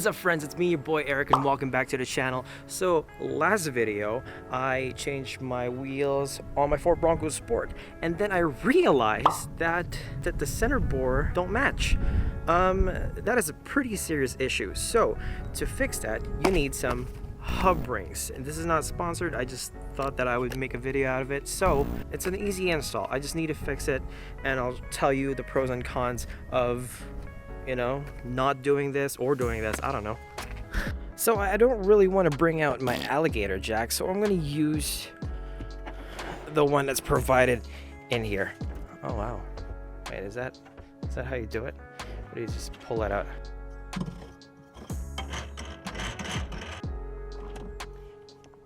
up friends, it's me your boy Eric and welcome back to the channel. So last video I changed my wheels on my Ford Bronco Sport and then I realized that the center bore don't match. That is a pretty serious issue. So to fix that you need some hub rings, and this is not sponsored, I just thought that I would make a video out of it. So it's an easy install, I just need to fix it and I'll tell you the pros and cons of, you know, not doing this or doing this, I don't know. So I don't really want to bring out my alligator jack, so I'm going to use the one that's provided in here. Oh wow, wait, is that how you do it? Or do you just pull that out?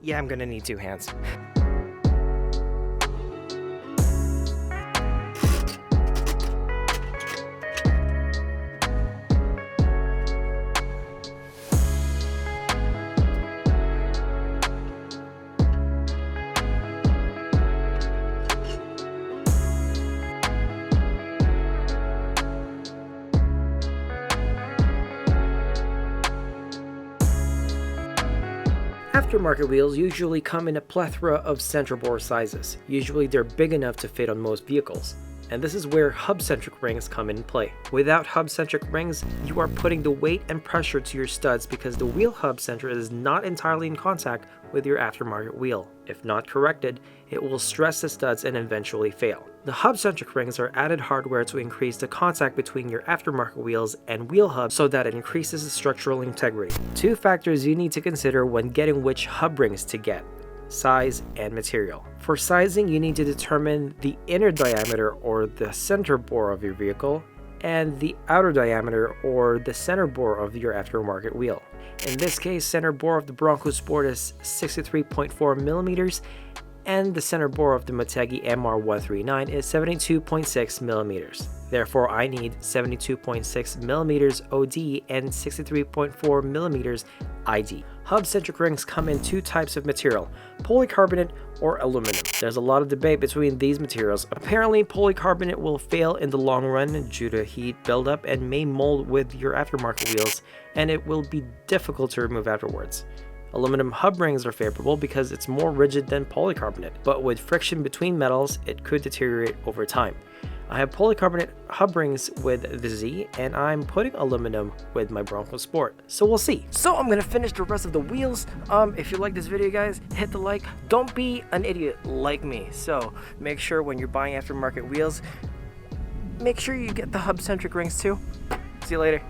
Yeah, I'm gonna need two hands. Aftermarket wheels usually come in a plethora of center bore sizes. Usually they're big enough to fit on most vehicles. And this is where hub-centric rings come in play. Without hub-centric rings, you are putting the weight and pressure to your studs because the wheel hub center is not entirely in contact with your aftermarket wheel. If not corrected, it will stress the studs and eventually fail. The hub-centric rings are added hardware to increase the contact between your aftermarket wheels and wheel hubs so that it increases the structural integrity. Two factors you need to consider when getting which hub rings to get: size and material. For sizing, you need to determine the inner diameter or the center bore of your vehicle and the outer diameter or the center bore of your aftermarket wheel. In this case, center bore of the Bronco Sport is 63.4 millimeters and the center bore of the Motegi MR139 is 72.6 millimeters. Therefore, I need 72.6 millimeters OD and 63.4 millimeters ID. Hub-centric rings come in two types of material, polycarbonate or aluminum. There's a lot of debate between these materials. Apparently, polycarbonate will fail in the long run due to heat buildup and may mold with your aftermarket wheels, and it will be difficult to remove afterwards. Aluminum hub rings are favorable because it's more rigid than polycarbonate, but with friction between metals, it could deteriorate over time. I have polycarbonate hub rings with the Z, and I'm putting aluminum with my Bronco Sport, so we'll see. So I'm gonna finish the rest of the wheels. If you like this video, guys, hit the like. Don't be an idiot like me. So make sure when you're buying aftermarket wheels, make sure you get the hub-centric rings too. See you later.